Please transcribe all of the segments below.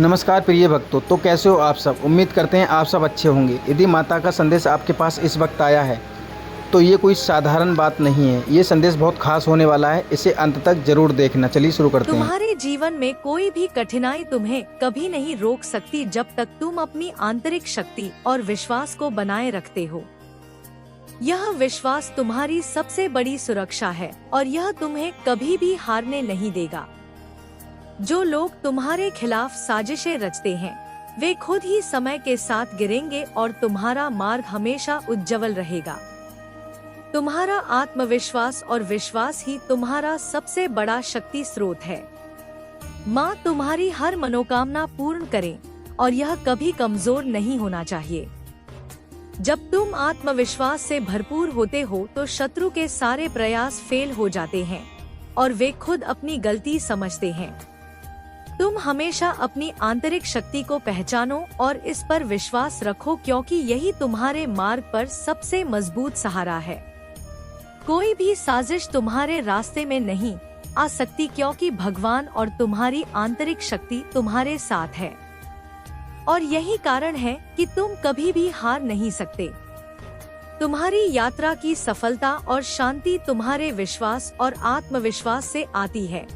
नमस्कार प्रिय भक्तों, तो कैसे हो आप सब। उम्मीद करते हैं आप सब अच्छे होंगे। यदि माता का संदेश आपके पास इस वक्त आया है तो ये कोई साधारण बात नहीं है। ये संदेश बहुत खास होने वाला है, इसे अंत तक जरूर देखना। चलिए शुरू करते हैं। तुम्हारे जीवन में कोई भी कठिनाई तुम्हें कभी नहीं रोक सकती जब तक तुम अपनी आंतरिक शक्ति और विश्वास को बनाए रखते हो। यह विश्वास तुम्हारी सबसे बड़ी सुरक्षा है और यह तुम्हें कभी भी हारने नहीं देगा। जो लोग तुम्हारे खिलाफ साजिशें रचते हैं वे खुद ही समय के साथ गिरेंगे और तुम्हारा मार्ग हमेशा उज्जवल रहेगा। तुम्हारा आत्मविश्वास और विश्वास ही तुम्हारा सबसे बड़ा शक्ति स्रोत है। माँ तुम्हारी हर मनोकामना पूर्ण करे और यह कभी कमजोर नहीं होना चाहिए। जब तुम आत्मविश्वास से भरपूर होते हो तो शत्रु के सारे प्रयास फेल हो जाते हैं और वे खुद अपनी गलती समझते हैं। तुम हमेशा अपनी आंतरिक शक्ति को पहचानो और इस पर विश्वास रखो, क्योंकि यही तुम्हारे मार्ग पर सबसे मजबूत सहारा है। कोई भी साजिश तुम्हारे रास्ते में नहीं आ सकती, क्योंकि भगवान और तुम्हारी आंतरिक शक्ति तुम्हारे साथ है। और यही कारण है कि तुम कभी भी हार नहीं सकते। तुम्हारी यात्रा की सफलता और शांति तुम्हारे विश्वास और आत्मविश्वास से आती है।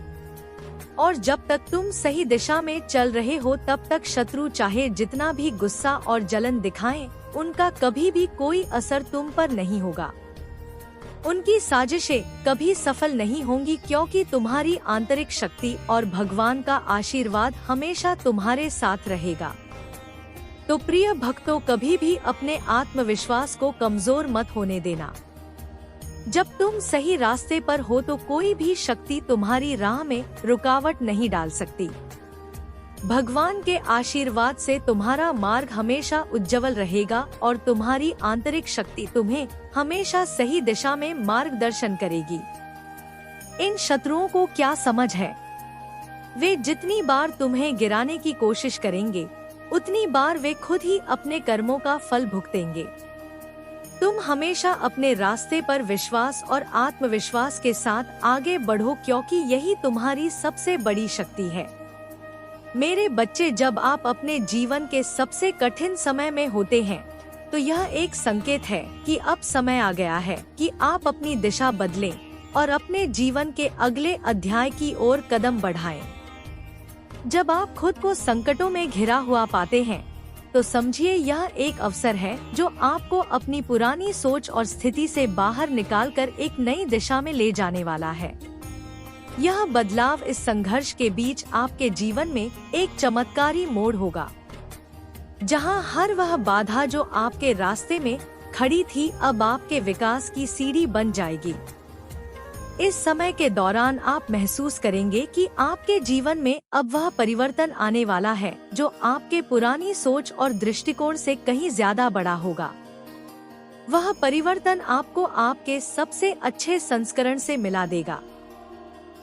और जब तक तुम सही दिशा में चल रहे हो तब तक शत्रु चाहे जितना भी गुस्सा और जलन दिखाएं, उनका कभी भी कोई असर तुम पर नहीं होगा। उनकी साजिशें कभी सफल नहीं होंगी, क्योंकि तुम्हारी आंतरिक शक्ति और भगवान का आशीर्वाद हमेशा तुम्हारे साथ रहेगा। तो प्रिय भक्तों, कभी भी अपने आत्मविश्वास को कमजोर मत होने देना। जब तुम सही रास्ते पर हो तो कोई भी शक्ति तुम्हारी राह में रुकावट नहीं डाल सकती। भगवान के आशीर्वाद से तुम्हारा मार्ग हमेशा उज्जवल रहेगा और तुम्हारी आंतरिक शक्ति तुम्हें हमेशा सही दिशा में मार्गदर्शन करेगी। इन शत्रुओं को क्या समझ है? वे जितनी बार तुम्हें गिराने की कोशिश करेंगे उतनी बार वे खुद ही अपने कर्मों का फल भुगतेंगे। तुम हमेशा अपने रास्ते पर विश्वास और आत्मविश्वास के साथ आगे बढ़ो, क्योंकि यही तुम्हारी सबसे बड़ी शक्ति है। मेरे बच्चे, जब आप अपने जीवन के सबसे कठिन समय में होते हैं तो यह एक संकेत है कि अब समय आ गया है कि आप अपनी दिशा बदलें और अपने जीवन के अगले अध्याय की ओर कदम बढ़ाएं। जब आप खुद को संकटों में घिरा हुआ पाते हैं तो समझिए यह एक अवसर है जो आपको अपनी पुरानी सोच और स्थिति से बाहर निकालकर एक नई दिशा में ले जाने वाला है। यह बदलाव इस संघर्ष के बीच आपके जीवन में एक चमत्कारी मोड़ होगा, जहां हर वह बाधा जो आपके रास्ते में खड़ी थी अब आपके विकास की सीढ़ी बन जाएगी। इस समय के दौरान आप महसूस करेंगे कि आपके जीवन में अब वह परिवर्तन आने वाला है जो आपके पुरानी सोच और दृष्टिकोण से कहीं ज्यादा बड़ा होगा। वह परिवर्तन आपको आपके सबसे अच्छे संस्करण से मिला देगा।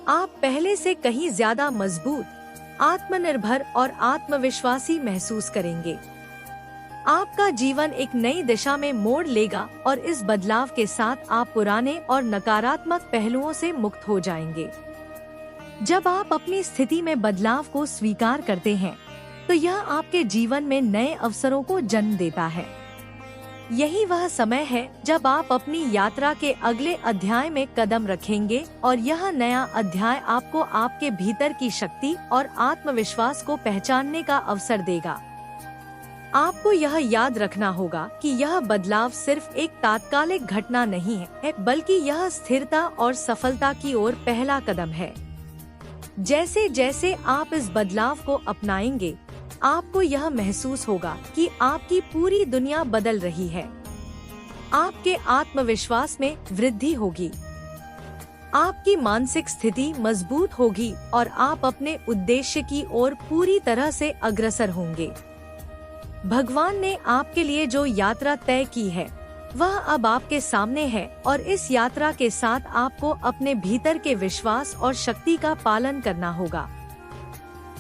आप पहले से कहीं ज्यादा मजबूत, आत्मनिर्भर और आत्मविश्वासी महसूस करेंगे। आपका जीवन एक नई दिशा में मोड़ लेगा और इस बदलाव के साथ आप पुराने और नकारात्मक पहलुओं से मुक्त हो जाएंगे। जब आप अपनी स्थिति में बदलाव को स्वीकार करते हैं तो यह आपके जीवन में नए अवसरों को जन्म देता है। यही वह समय है जब आप अपनी यात्रा के अगले अध्याय में कदम रखेंगे और यह नया अध्याय आपको आपके भीतर की शक्ति और आत्मविश्वास को पहचानने का अवसर देगा। आपको यह याद रखना होगा कि यह बदलाव सिर्फ एक तात्कालिक घटना नहीं है, बल्कि यह स्थिरता और सफलता की ओर पहला कदम है। जैसे जैसे आप इस बदलाव को अपनाएंगे, आपको यह महसूस होगा कि आपकी पूरी दुनिया बदल रही है। आपके आत्मविश्वास में वृद्धि होगी, आपकी मानसिक स्थिति मजबूत होगी और आप अपने उद्देश्य की ओर पूरी तरह से अग्रसर होंगे। भगवान ने आपके लिए जो यात्रा तय की है वह अब आपके सामने है और इस यात्रा के साथ आपको अपने भीतर के विश्वास और शक्ति का पालन करना होगा।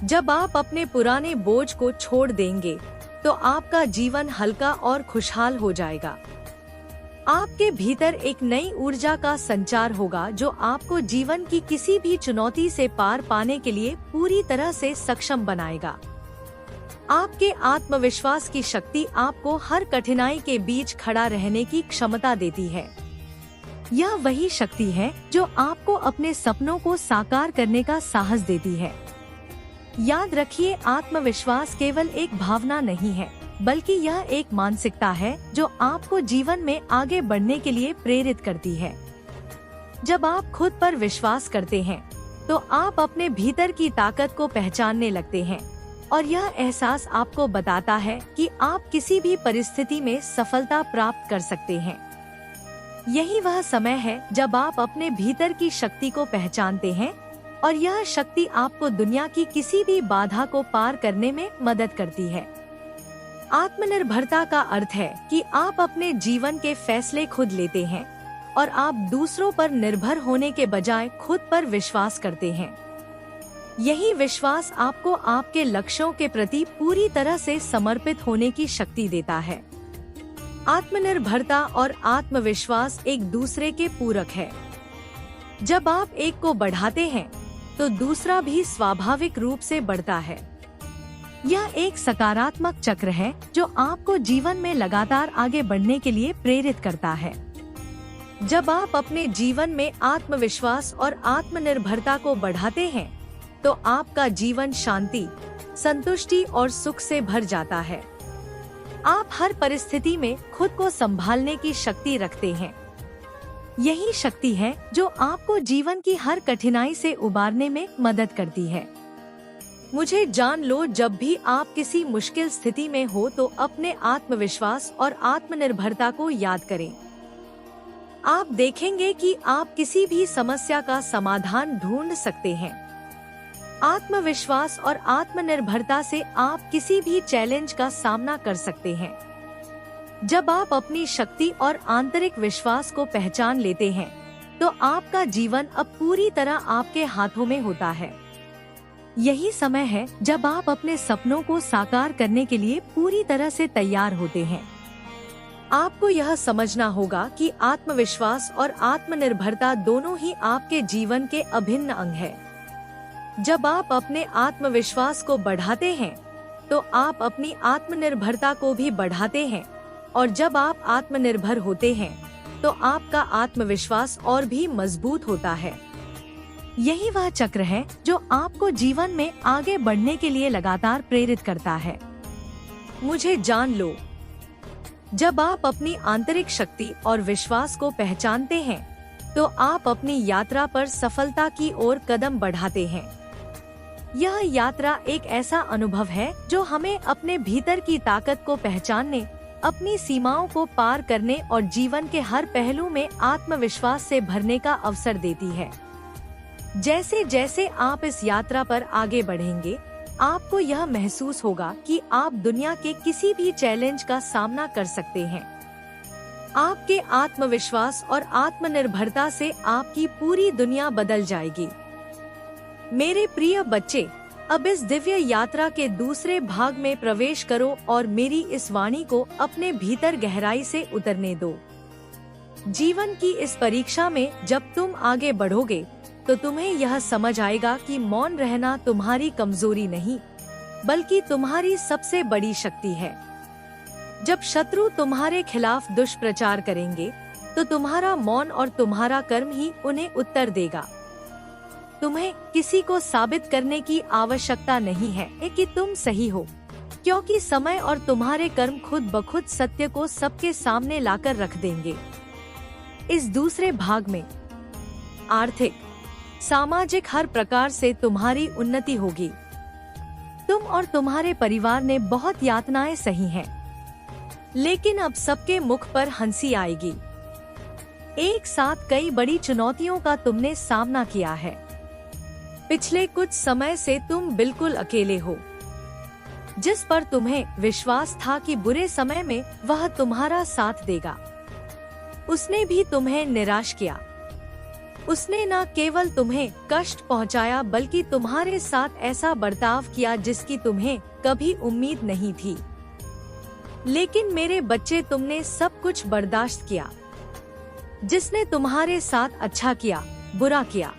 जब आप अपने पुराने बोझ को छोड़ देंगे तो आपका जीवन हल्का और खुशहाल हो जाएगा। आपके भीतर एक नई ऊर्जा का संचार होगा जो आपको जीवन की किसी भी चुनौती से पार पाने के लिए पूरी तरह से सक्षम बनाएगा। आपके आत्मविश्वास की शक्ति आपको हर कठिनाई के बीच खड़ा रहने की क्षमता देती है। यह वही शक्ति है जो आपको अपने सपनों को साकार करने का साहस देती है। याद रखिए, आत्मविश्वास केवल एक भावना नहीं है, बल्कि यह एक मानसिकता है जो आपको जीवन में आगे बढ़ने के लिए प्रेरित करती है। जब आप खुद पर विश्वास करते हैं, तो आप अपने भीतर की ताकत को पहचानने लगते हैं और यह एहसास आपको बताता है कि आप किसी भी परिस्थिति में सफलता प्राप्त कर सकते हैं। यही वह समय है जब आप अपने भीतर की शक्ति को पहचानते हैं और यह शक्ति आपको दुनिया की किसी भी बाधा को पार करने में मदद करती है। आत्मनिर्भरता का अर्थ है कि आप अपने जीवन के फैसले खुद लेते हैं और आप दूसरों पर निर्भर होने के बजाय खुद पर विश्वास करते हैं। यही विश्वास आपको आपके लक्ष्यों के प्रति पूरी तरह से समर्पित होने की शक्ति देता है। आत्मनिर्भरता और आत्मविश्वास एक दूसरे के पूरक है। जब आप एक को बढ़ाते हैं, तो दूसरा भी स्वाभाविक रूप से बढ़ता है। यह एक सकारात्मक चक्र है जो आपको जीवन में लगातार आगे बढ़ने के लिए प्रेरित करता है। जब आप अपने जीवन में आत्मविश्वास और आत्मनिर्भरता को बढ़ाते हैं, तो आपका जीवन शांति, संतुष्टि और सुख से भर जाता है। आप हर परिस्थिति में खुद को संभालने की शक्ति रखते हैं। यही शक्ति है जो आपको जीवन की हर कठिनाई से उबारने में मदद करती है। मुझे जान लो, जब भी आप किसी मुश्किल स्थिति में हो तो अपने आत्मविश्वास और आत्मनिर्भरता को याद करें। आप देखेंगे कि आप किसी भी समस्या का समाधान ढूंढ सकते हैं। आत्मविश्वास और आत्मनिर्भरता से आप किसी भी चैलेंज का सामना कर सकते हैं। जब आप अपनी शक्ति और आंतरिक विश्वास को पहचान लेते हैं, तो आपका जीवन अब पूरी तरह आपके हाथों में होता है। यही समय है जब आप अपने सपनों को साकार करने के लिए पूरी तरह से तैयार होते हैं। आपको यह समझना होगा कि आत्मविश्वास और आत्मनिर्भरता दोनों ही आपके जीवन के अभिन्न अंग है। जब आप अपने आत्मविश्वास को बढ़ाते हैं, तो आप अपनी आत्मनिर्भरता को भी बढ़ाते हैं, और जब आप आत्मनिर्भर होते हैं, तो आपका आत्मविश्वास और भी मजबूत होता है। यही वह चक्र है जो आपको जीवन में आगे बढ़ने के लिए लगातार प्रेरित करता है। मुझे जान लो, जब आप अपनी आंतरिक शक्ति और विश्वास को पहचानते हैं, तो आप अपनी यात्रा पर सफलता की ओर कदम बढ़ाते हैं। यह यात्रा एक ऐसा अनुभव है जो हमें अपने भीतर की ताकत को पहचानने, अपनी सीमाओं को पार करने और जीवन के हर पहलू में आत्मविश्वास से भरने का अवसर देती है। जैसे जैसे आप इस यात्रा पर आगे बढ़ेंगे, आपको यह महसूस होगा कि आप दुनिया के किसी भी चैलेंज का सामना कर सकते हैं। आपके आत्मविश्वास और आत्मनिर्भरता से आपकी पूरी दुनिया बदल जाएगी। मेरे प्रिय बच्चे, अब इस दिव्य यात्रा के दूसरे भाग में प्रवेश करो और मेरी इस वाणी को अपने भीतर गहराई से उतरने दो। जीवन की इस परीक्षा में जब तुम आगे बढ़ोगे, तो तुम्हें यह समझ आएगा कि मौन रहना तुम्हारी कमजोरी नहीं, बल्कि तुम्हारी सबसे बड़ी शक्ति है। जब शत्रु तुम्हारे खिलाफ दुष्प्रचार करेंगे, तो तुम्हारा मौन और तुम्हारा कर्म ही उन्हें उत्तर देगा। तुम्हें किसी को साबित करने की आवश्यकता नहीं है कि तुम सही हो, क्योंकि समय और तुम्हारे कर्म खुद ब खुद सत्य को सबके सामने लाकर रख देंगे। इस दूसरे भाग में आर्थिक, सामाजिक हर प्रकार से तुम्हारी उन्नति होगी। तुम और तुम्हारे परिवार ने बहुत यातनाएं सही हैं, लेकिन अब सबके मुख पर हंसी आएगी। एक साथ कई बड़ी चुनौतियों का तुमने सामना किया है। पिछले कुछ समय से तुम बिल्कुल अकेले हो। जिस पर तुम्हें विश्वास था कि बुरे समय में वह तुम्हारा साथ देगा, उसने भी तुम्हें निराश किया। उसने न केवल तुम्हें कष्ट पहुंचाया, बल्कि तुम्हारे साथ ऐसा बर्ताव किया जिसकी तुम्हें कभी उम्मीद नहीं थी। लेकिन मेरे बच्चे, तुमने सब कुछ बर्दाश्त किया। जिसने तुम्हारे साथ अच्छा किया, बुरा किया,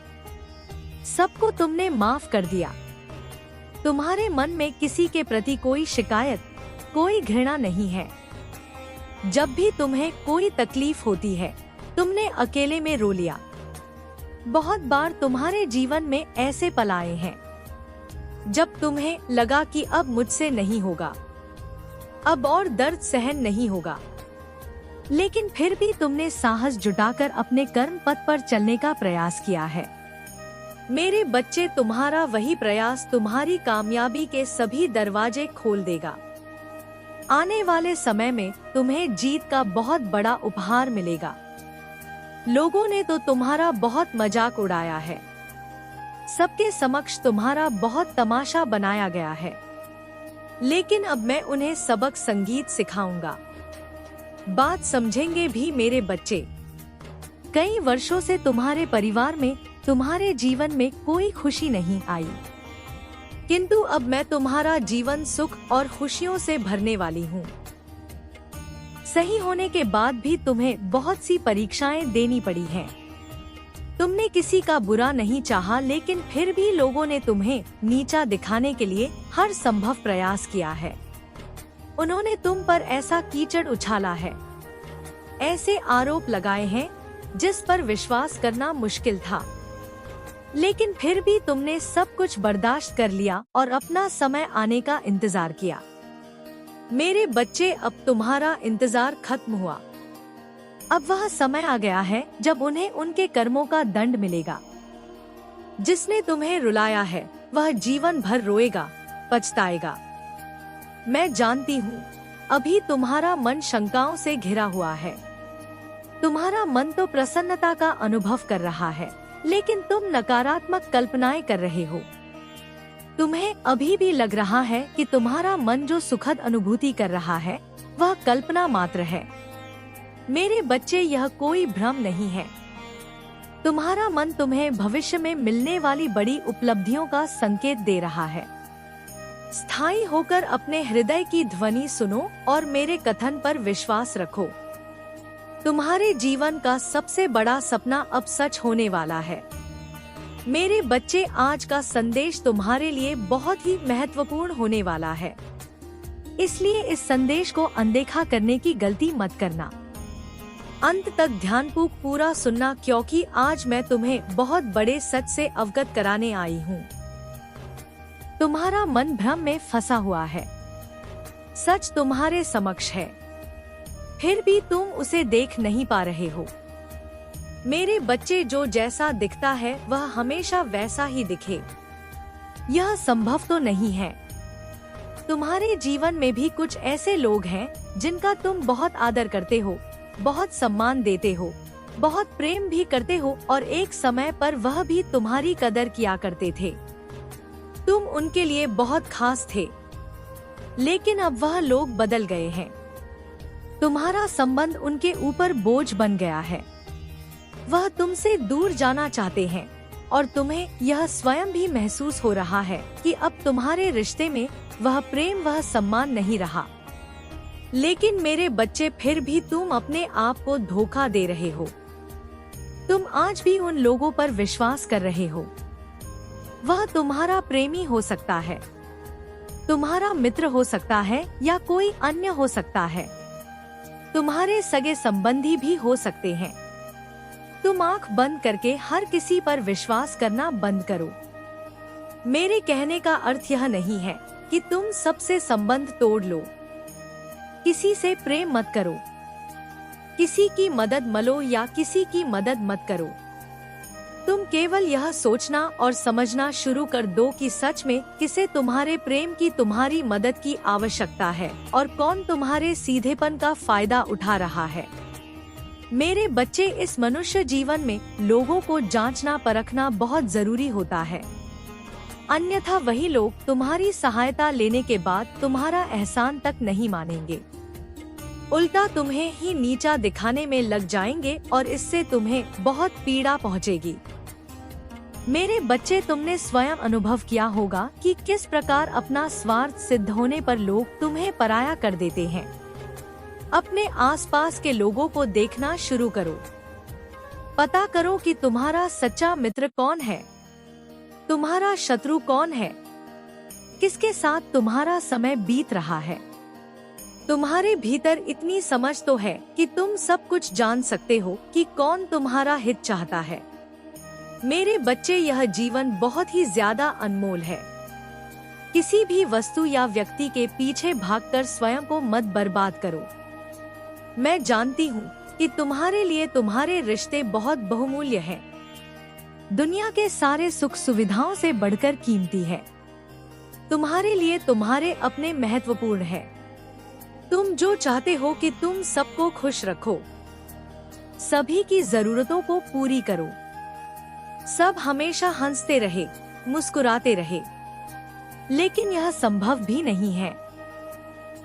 सबको तुमने माफ कर दिया। तुम्हारे मन में किसी के प्रति कोई शिकायत, कोई घृणा नहीं है। जब भी तुम्हें कोई तकलीफ होती है, तुमने अकेले में रो लिया। बहुत बार तुम्हारे जीवन में ऐसे पल आए हैं जब तुम्हें लगा कि अब मुझसे नहीं होगा, अब और दर्द सहन नहीं होगा, लेकिन फिर भी तुमने साहस जुटाकर अपने कर्म पथ पर चलने का प्रयास किया है। मेरे बच्चे, तुम्हारा वही प्रयास तुम्हारी कामयाबी के सभी दरवाजे खोल देगा। आने वाले समय में तुम्हें जीत का बहुत बड़ा उपहार मिलेगा। लोगों ने तो तुम्हारा बहुत मजाक उड़ाया है, सबके समक्ष तुम्हारा बहुत तमाशा बनाया गया है, लेकिन अब मैं उन्हें सबक संगीत सिखाऊंगा। बात समझेंगे भी मेरे बच्चे। कई वर्षों से तुम्हारे परिवार में, तुम्हारे जीवन में कोई खुशी नहीं आई, किंतु अब मैं तुम्हारा जीवन सुख और खुशियों से भरने वाली हूँ। सही होने के बाद भी तुम्हें बहुत सी परीक्षाएं देनी पड़ी हैं। तुमने किसी का बुरा नहीं चाहा, लेकिन फिर भी लोगों ने तुम्हें नीचा दिखाने के लिए हर संभव प्रयास किया है। उन्होंने तुम पर ऐसा कीचड़ उछाला है, ऐसे आरोप लगाए हैं जिस पर विश्वास करना मुश्किल था, लेकिन फिर भी तुमने सब कुछ बर्दाश्त कर लिया और अपना समय आने का इंतजार किया। मेरे बच्चे, अब तुम्हारा इंतजार खत्म हुआ। अब वह समय आ गया है जब उन्हें उनके कर्मों का दंड मिलेगा। जिसने तुम्हें रुलाया है वह जीवन भर रोएगा, पछताएगा। मैं जानती हूँ, अभी तुम्हारा मन शंकाओं से घिरा हुआ है। तुम्हारा मन तो प्रसन्नता का अनुभव कर रहा है, लेकिन तुम नकारात्मक कल्पनाएं कर रहे हो। तुम्हें अभी भी लग रहा है कि तुम्हारा मन जो सुखद अनुभूति कर रहा है वह कल्पना मात्र है। मेरे बच्चे, यह कोई भ्रम नहीं है। तुम्हारा मन तुम्हें भविष्य में मिलने वाली बड़ी उपलब्धियों का संकेत दे रहा है। स्थायी होकर अपने हृदय की ध्वनि सुनो और मेरे कथन पर विश्वास रखो। तुम्हारे जीवन का सबसे बड़ा सपना अब सच होने वाला है। मेरे बच्चे, आज का संदेश तुम्हारे लिए बहुत ही महत्वपूर्ण होने वाला है, इसलिए इस संदेश को अनदेखा करने की गलती मत करना। अंत तक ध्यानपूर्वक पूरा सुनना, क्योंकि आज मैं तुम्हें बहुत बड़े सच से अवगत कराने आई हूँ। तुम्हारा मन भ्रम में फंसा हुआ है। सच तुम्हारे समक्ष है, फिर भी तुम उसे देख नहीं पा रहे हो। मेरे बच्चे, जो जैसा दिखता है वह हमेशा वैसा ही दिखे, यह संभव तो नहीं है। तुम्हारे जीवन में भी कुछ ऐसे लोग हैं जिनका तुम बहुत आदर करते हो, बहुत सम्मान देते हो, बहुत प्रेम भी करते हो, और एक समय पर वह भी तुम्हारी कदर किया करते थे। तुम उनके लिए बहुत खास थे, लेकिन अब वह लोग बदल गए हैं। तुम्हारा संबंध उनके ऊपर बोझ बन गया है। वह तुमसे दूर जाना चाहते हैं और तुम्हें यह स्वयं भी महसूस हो रहा है कि अब तुम्हारे रिश्ते में वह प्रेम, वह सम्मान नहीं रहा। लेकिन मेरे बच्चे, फिर भी तुम अपने आप को धोखा दे रहे हो। तुम आज भी उन लोगों पर विश्वास कर रहे हो। वह तुम्हारा प्रेमी हो सकता है, तुम्हारा मित्र हो सकता है, या कोई अन्य हो सकता है। तुम्हारे सगे संबंधी भी हो सकते हैं। तुम आंख बंद करके हर किसी पर विश्वास करना बंद करो। मेरे कहने का अर्थ यह नहीं है कि तुम सबसे संबंध तोड़ लो। किसी से प्रेम मत करो, किसी की मदद मलो या किसी की मदद मत करो। तुम केवल यह सोचना और समझना शुरू कर दो कि सच में किसे तुम्हारे प्रेम की, तुम्हारी मदद की आवश्यकता है और कौन तुम्हारे सीधेपन का फायदा उठा रहा है। मेरे बच्चे, इस मनुष्य जीवन में लोगों को जांचना परखना बहुत जरूरी होता है, अन्यथा वही लोग तुम्हारी सहायता लेने के बाद तुम्हारा एहसान तक नहीं मानेंगे, उल्टा तुम्हें ही नीचा दिखाने में लग जाएंगे और इससे तुम्हें बहुत पीड़ा पहुंचेगी। मेरे बच्चे, तुमने स्वयं अनुभव किया होगा कि किस प्रकार अपना स्वार्थ सिद्ध होने पर लोग तुम्हें पराया कर देते हैं। अपने आसपास के लोगों को देखना शुरू करो। पता करो कि तुम्हारा सच्चा मित्र कौन है, तुम्हारा शत्रु कौन है। किसके साथ तुम्हारा समय बीत रहा है। तुम्हारे भीतर इतनी समझ तो है कि तुम सब कुछ जान सकते हो कि कौन तुम्हारा हित चाहता है। मेरे बच्चे, यह जीवन बहुत ही ज्यादा अनमोल है। किसी भी वस्तु या व्यक्ति के पीछे भागकर स्वयं को मत बर्बाद करो। मैं जानती हूँ कि तुम्हारे लिए तुम्हारे रिश्ते बहुत बहुमूल्य हैं। दुनिया के सारे सुख सुविधाओं से बढ़कर कीमती है। तुम्हारे लिए तुम्हारे अपने महत्वपूर्ण है। तुम जो चाहते हो कि तुम सबको खुश रखो, सभी की जरूरतों को पूरी करो, सब हमेशा हंसते रहे, मुस्कुराते रहे, लेकिन यह संभव भी नहीं है।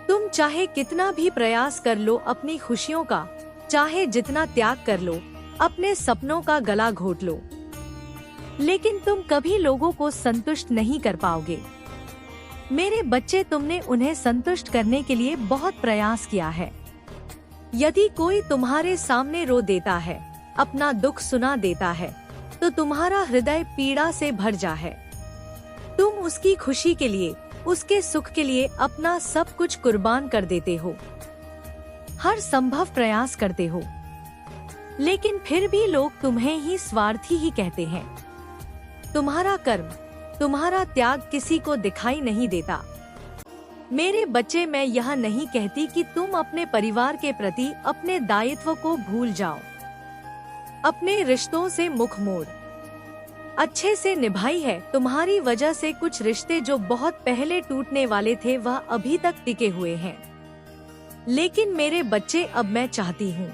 तुम चाहे कितना भी प्रयास कर लो अपनी खुशियों का, चाहे जितना त्याग कर लो, अपने सपनों का गला घोट लो, लेकिन तुम कभी लोगों को संतुष्ट नहीं कर पाओगे। मेरे बच्चे, तुमने उन्हें संतुष्ट करने के लिए बहुत प्रयास किया है। यदि कोई तुम्हारे सामने रो देता है, अपना दुख सुना देता है, तो तुम्हारा हृदय पीड़ा से भर जा है। तुम उसकी खुशी के लिए, उसके सुख के लिए अपना सब कुछ कुर्बान कर देते हो, हर संभव प्रयास करते हो, लेकिन फिर भी लोग तुम्हें ही स्वार्थी ही कहते हैं। तुम्हारा कर्म, तुम्हारा त्याग किसी को दिखाई नहीं देता। मेरे बच्चे, मैं यह नहीं कहती कि तुम अपने परिवार के प्रति अपने दायित्व को भूल जाओ, अपने रिश्तों से मुख मोड़ अच्छे से निभाई है। तुम्हारी वजह से कुछ रिश्ते जो बहुत पहले टूटने वाले थे वह अभी तक टिके हुए हैं। लेकिन मेरे बच्चे, अब मैं चाहती हूँ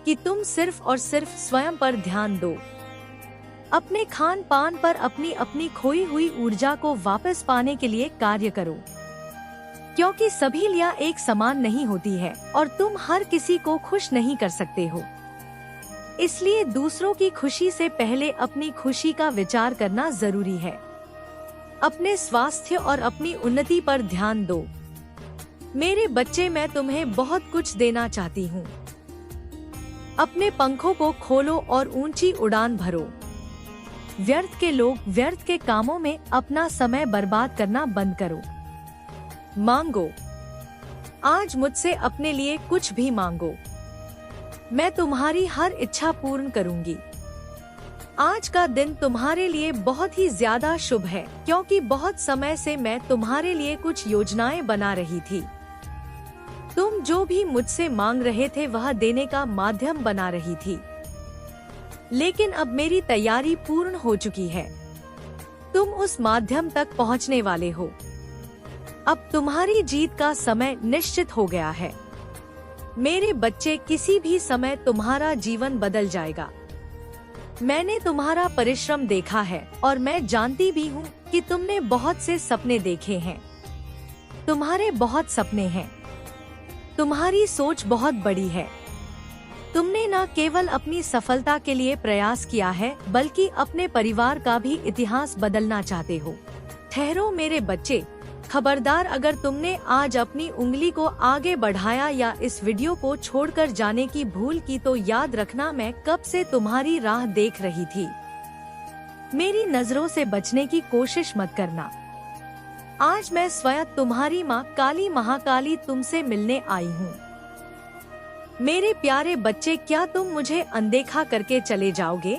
कि तुम सिर्फ और सिर्फ स्वयं पर ध्यान दो। अपने खान पान पर अपनी अपनी खोई हुई ऊर्जा को वापस पाने के लिए कार्य करो, क्योंकि सभी लिया एक समान नहीं होती है और तुम हर किसी को खुश नहीं कर सकते हो। इसलिए दूसरों की खुशी से पहले अपनी खुशी का विचार करना जरूरी है। अपने स्वास्थ्य और अपनी उन्नति पर ध्यान दो। मेरे बच्चे, मैं तुम्हें बहुत कुछ देना चाहती हूँ। अपने पंखों को खोलो और ऊंची उड़ान भरो। व्यर्थ के लोग, व्यर्थ के कामों में अपना समय बर्बाद करना बंद करो। मांगो, आज मुझसे अपने लिए कुछ भी मांगो। मैं तुम्हारी हर इच्छा पूर्ण करूंगी। आज का दिन तुम्हारे लिए बहुत ही ज्यादा शुभ है, क्योंकि बहुत समय से मैं तुम्हारे लिए कुछ योजनाएं बना रही थी। तुम जो भी मुझसे मांग रहे थे वह देने का माध्यम बना रही थी, लेकिन अब मेरी तैयारी पूर्ण हो चुकी है। तुम उस माध्यम तक पहुंचने वाले हो। अब तुम्हारी जीत का समय निश्चित हो गया है। मेरे बच्चे, किसी भी समय तुम्हारा जीवन बदल जाएगा। मैंने तुम्हारा परिश्रम देखा है और मैं जानती भी हूँ कि तुमने बहुत से सपने देखे हैं। तुम्हारे बहुत सपने हैं। तुम्हारी सोच बहुत बड़ी है। तुमने न केवल अपनी सफलता के लिए प्रयास किया है, बल्कि अपने परिवार का भी इतिहास बदलना चाहते हो। ठहरो मेरे बच्चे, खबरदार, अगर तुमने आज अपनी उंगली को आगे बढ़ाया या इस वीडियो को छोड़कर जाने की भूल की तो याद रखना, मैं कब से तुम्हारी राह देख रही थी। मेरी नजरों से बचने की कोशिश मत करना। आज मैं स्वयं तुम्हारी माँ काली महाकाली तुमसे मिलने आई हूँ। मेरे प्यारे बच्चे, क्या तुम मुझे अनदेखा करके चले जाओगे?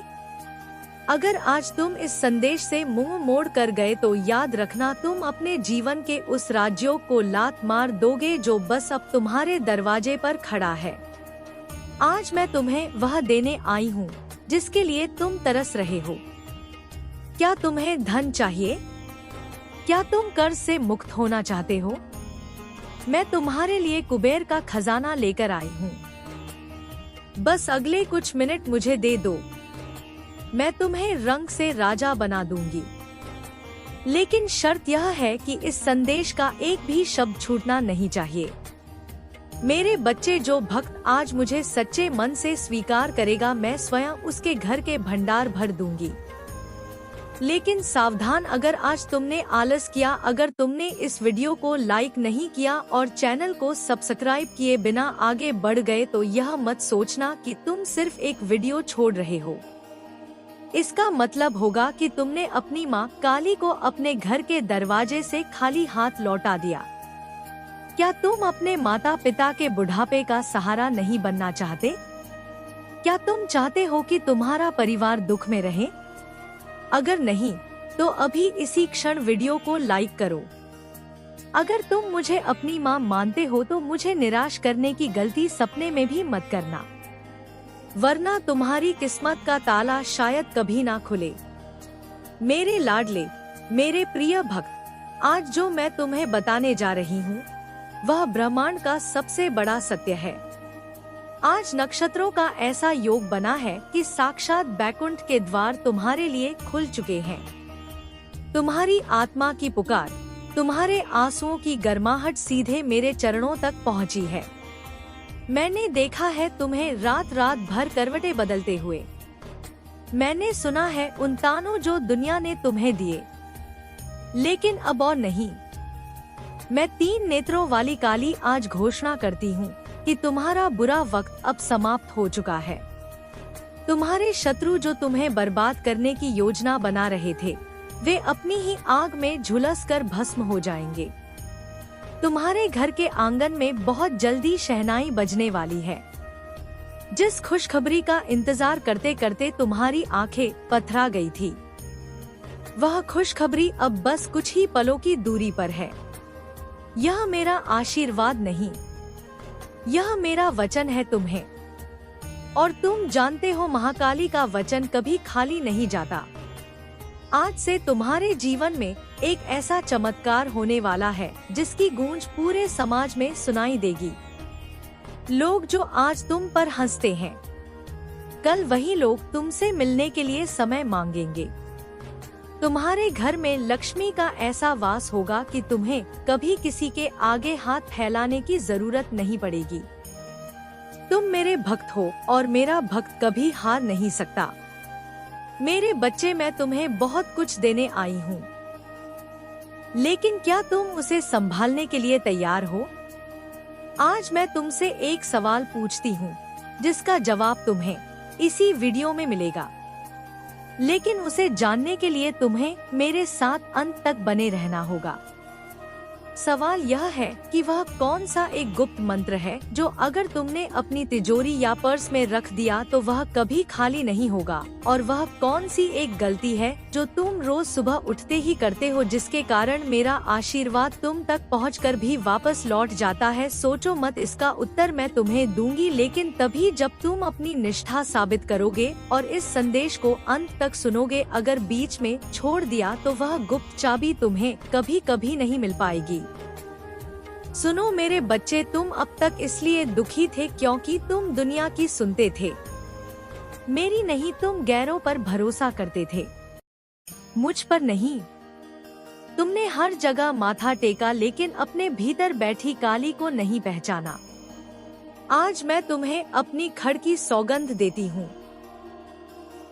अगर आज तुम इस संदेश से मुंह मोड़ कर गए तो याद रखना, तुम अपने जीवन के उस राजयोग को लात मार दोगे जो बस अब तुम्हारे दरवाजे पर खड़ा है। आज मैं तुम्हें वह देने आई हूँ जिसके लिए तुम तरस रहे हो। क्या तुम्हें धन चाहिए? क्या तुम कर्ज से मुक्त होना चाहते हो? मैं तुम्हारे लिए कुबेर का खजाना लेकर आई हूँ। बस अगले कुछ मिनट मुझे दे दो, मैं तुम्हें रंग से राजा बना दूंगी। लेकिन शर्त यह है कि इस संदेश का एक भी शब्द छूटना नहीं चाहिए। मेरे बच्चे, जो भक्त आज मुझे सच्चे मन से स्वीकार करेगा, मैं स्वयं उसके घर के भंडार भर दूंगी। लेकिन सावधान, अगर आज तुमने आलस किया, अगर तुमने इस वीडियो को लाइक नहीं किया और चैनल को सब्सक्राइब किए बिना आगे बढ़ गए, तो यह मत सोचना कि तुम सिर्फ एक वीडियो छोड़ रहे हो। इसका मतलब होगा कि तुमने अपनी माँ काली को अपने घर के दरवाजे से खाली हाथ लौटा दिया। क्या तुम अपने माता पिता के बुढ़ापे का सहारा नहीं बनना चाहते? क्या तुम चाहते हो कि तुम्हारा परिवार दुख में रहे? अगर नहीं, तो अभी इसी क्षण वीडियो को लाइक करो। अगर तुम मुझे अपनी माँ मानते हो तो मुझे निराश करने की गलती सपने में भी मत करना, वरना तुम्हारी किस्मत का ताला शायद कभी ना खुले। मेरे लाडले, मेरे प्रिय भक्त, आज जो मैं तुम्हें बताने जा रही हूँ वह ब्रह्मांड का सबसे बड़ा सत्य है। आज नक्षत्रों का ऐसा योग बना है कि साक्षात बैकुंठ के द्वार तुम्हारे लिए खुल चुके हैं। तुम्हारी आत्मा की पुकार, तुम्हारे आंसुओं की गर्माहट सीधे मेरे चरणों तक पहुंची है। मैंने देखा है तुम्हें रात रात भर करवटें बदलते हुए। मैंने सुना है उन तानों जो दुनिया ने तुम्हें दिए, लेकिन अब और नहीं। मैं 3 नेत्रों वाली काली आज घोषणा करती हूँ कि तुम्हारा बुरा वक्त अब समाप्त हो चुका है। तुम्हारे शत्रु जो तुम्हें बर्बाद करने की योजना बना रहे थे, वे अपनी ही आग में झुलस कर भस्म हो जाएंगे। तुम्हारे घर के आंगन में बहुत जल्दी शहनाई बजने वाली है। जिस खुशखबरी का इंतजार करते करते तुम्हारी आंखें पथरा गई थी, वह खुशखबरी अब बस कुछ ही पलों की दूरी पर है। यह मेरा आशीर्वाद नहीं, यह मेरा वचन है तुम्हें। और तुम जानते हो महाकाली का वचन कभी खाली नहीं जाता। आज से तुम्हारे जीवन में एक ऐसा चमत्कार होने वाला है जिसकी गूंज पूरे समाज में सुनाई देगी। लोग जो आज तुम पर हंसते हैं, कल वही लोग तुमसे मिलने के लिए समय मांगेंगे। तुम्हारे घर में लक्ष्मी का ऐसा वास होगा कि तुम्हें कभी किसी के आगे हाथ फैलाने की जरूरत नहीं पड़ेगी। तुम मेरे भक्त हो और मेरा भक्त कभी हार नहीं सकता। मेरे बच्चे, मैं तुम्हें बहुत कुछ देने आई हूँ, लेकिन क्या तुम उसे संभालने के लिए तैयार हो? आज मैं तुमसे एक सवाल पूछती हूँ जिसका जवाब तुम्हें इसी वीडियो में मिलेगा, लेकिन उसे जानने के लिए तुम्हें मेरे साथ अंत तक बने रहना होगा। सवाल यह है कि वह कौन सा एक गुप्त मंत्र है जो अगर तुमने अपनी तिजोरी या पर्स में रख दिया तो वह कभी खाली नहीं होगा, और वह कौन सी एक गलती है जो तुम रोज सुबह उठते ही करते हो जिसके कारण मेरा आशीर्वाद तुम तक पहुंचकर भी वापस लौट जाता है। सोचो मत, इसका उत्तर मैं तुम्हें दूंगी, लेकिन तभी जब तुम अपनी निष्ठा साबित करोगे और इस संदेश को अंत तक सुनोगे। अगर बीच में छोड़ दिया तो वह गुप्त चाबी तुम्हें कभी कभी नहीं मिल पाएगी। सुनो मेरे बच्चे, तुम अब तक इसलिए दुखी थे क्योंकि तुम दुनिया की सुनते थे, मेरी नहीं। तुम गैरों पर भरोसा करते थे, मुझ पर नहीं। तुमने हर जगह माथा टेका, लेकिन अपने भीतर बैठी काली को नहीं पहचाना। आज मैं तुम्हें अपनी खड़ की सौगंध देती हूँ।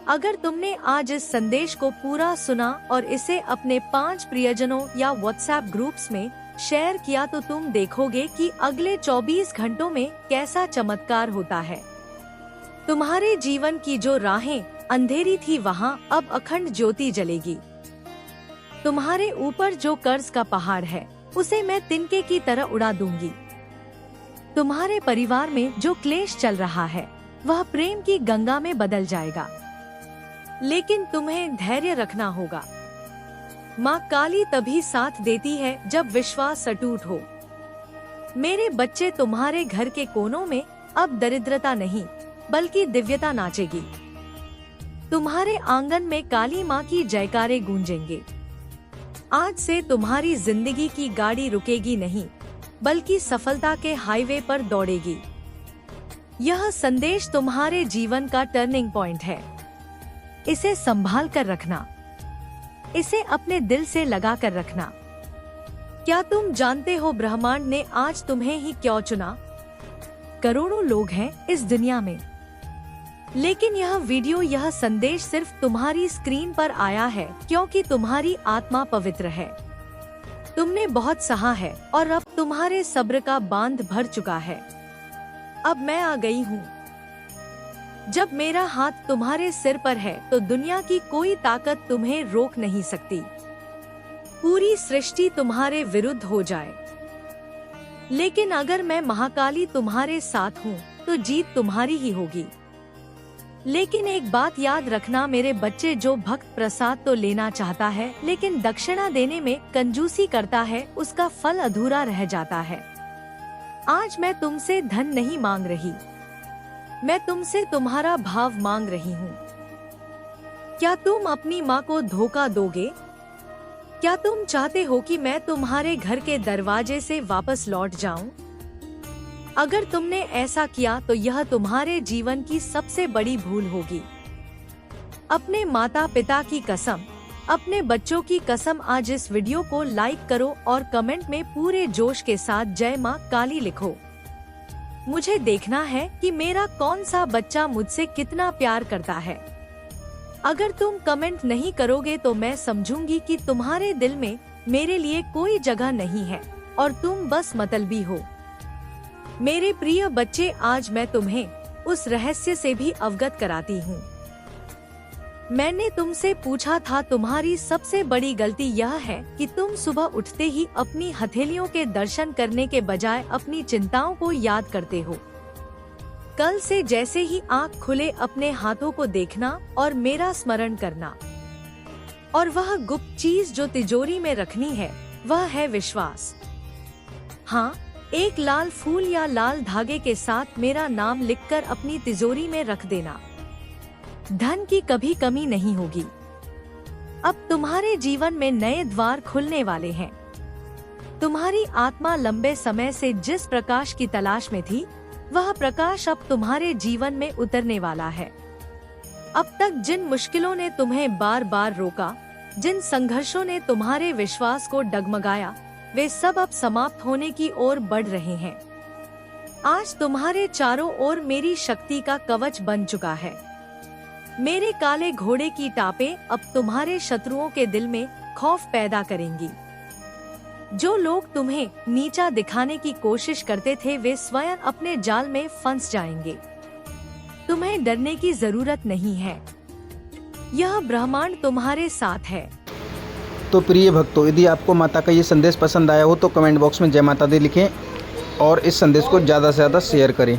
अगर तुमने आज इस संदेश को पूरा सुना और इसे अपने 5 प्रियजनों या व्हाट्सएप ग्रुप्स में शेयर किया तो तुम देखोगे कि अगले 24 घंटों में कैसा चमत्कार होता है। तुम्हारे जीवन की जो राहें अंधेरी थी वहाँ अब अखंड ज्योति जलेगी। तुम्हारे ऊपर जो कर्ज का पहाड़ है उसे मैं तिनके की तरह उड़ा दूंगी। तुम्हारे परिवार में जो क्लेश चल रहा है वह प्रेम की गंगा में बदल जाएगा, लेकिन तुम्हें धैर्य रखना होगा। माँ काली तभी साथ देती है जब विश्वास अटूट हो। मेरे बच्चे, तुम्हारे घर के कोनों में अब दरिद्रता नहीं बल्कि दिव्यता नाचेगी। तुम्हारे आंगन में काली माँ की जयकारे गूंजेंगे। आज से तुम्हारी जिंदगी की गाड़ी रुकेगी नहीं बल्कि सफलता के हाईवे पर दौड़ेगी। यह संदेश तुम्हारे जीवन का टर्निंग पॉइंट है। इसे संभाल कर रखना, इसे अपने दिल से लगा कर रखना। क्या तुम जानते हो ब्रह्मांड ने आज तुम्हें ही क्यों चुना? करोड़ों लोग हैं इस दुनिया में, लेकिन यह वीडियो, यह संदेश सिर्फ तुम्हारी स्क्रीन पर आया है क्योंकि तुम्हारी आत्मा पवित्र है। तुमने बहुत सहा है और अब तुम्हारे सब्र का बांध भर चुका है। अब मैं आ गई हूँ। जब मेरा हाथ तुम्हारे सिर पर है तो दुनिया की कोई ताकत तुम्हें रोक नहीं सकती। पूरी सृष्टि तुम्हारे विरुद्ध हो जाए, लेकिन अगर मैं महाकाली तुम्हारे साथ हूँ तो जीत तुम्हारी ही होगी। लेकिन एक बात याद रखना मेरे बच्चे, जो भक्त प्रसाद तो लेना चाहता है लेकिन दक्षिणा देने में कंजूसी करता है, उसका फल अधूरा रह जाता है। आज मैं तुमसे धन नहीं मांग रही, मैं तुमसे तुम्हारा भाव मांग रही हूँ। क्या तुम अपनी माँ को धोखा दोगे? क्या तुम चाहते हो कि मैं तुम्हारे घर के दरवाजे से वापस लौट जाऊं? अगर तुमने ऐसा किया तो यह तुम्हारे जीवन की सबसे बड़ी भूल होगी। अपने माता पिता की कसम, अपने बच्चों की कसम, आज इस वीडियो को लाइक करो और कमेंट में पूरे जोश के साथ जय माँ काली लिखो। मुझे देखना है कि मेरा कौन सा बच्चा मुझसे कितना प्यार करता है। अगर तुम कमेंट नहीं करोगे तो मैं समझूंगी कि तुम्हारे दिल में मेरे लिए कोई जगह नहीं है और तुम बस मतलबी हो। मेरे प्रिय बच्चे, आज मैं तुम्हें उस रहस्य से भी अवगत कराती हूँ। मैंने तुमसे पूछा था, तुम्हारी सबसे बड़ी गलती यह है कि तुम सुबह उठते ही अपनी हथेलियों के दर्शन करने के बजाय अपनी चिंताओं को याद करते हो। कल से जैसे ही आँख खुले अपने हाथों को देखना और मेरा स्मरण करना। और वह गुप्त चीज जो तिजोरी में रखनी है वह है विश्वास। हाँ, एक लाल फूल या लाल धागे के साथ मेरा नाम लिखकर अपनी तिजोरी में रख देना। धन की कभी कमी नहीं होगी। अब तुम्हारे जीवन में नए द्वार खुलने वाले हैं। तुम्हारी आत्मा लंबे समय से जिस प्रकाश की तलाश में थी, वह प्रकाश अब तुम्हारे जीवन में उतरने वाला है। अब तक जिन मुश्किलों ने तुम्हें बार बार रोका, जिन संघर्षों ने तुम्हारे विश्वास को डगमगाया, वे सब अब समाप्त होने की ओर बढ़ रहे हैं। आज तुम्हारे चारों ओर मेरी शक्ति का कवच बन चुका है। मेरे काले घोड़े की टापें अब तुम्हारे शत्रुओं के दिल में खौफ पैदा करेंगी। जो लोग तुम्हें नीचा दिखाने की कोशिश करते थे, वे स्वयं अपने जाल में फंस जाएंगे। तुम्हें डरने की जरूरत नहीं है। यह ब्रह्मांड तुम्हारे साथ है। तो प्रिय भक्तों, यदि आपको माता का ये संदेश पसंद आया हो तो कमेंट बॉक्स में जय माता दी लिखें और इस संदेश को ज़्यादा से ज़्यादा शेयर करें।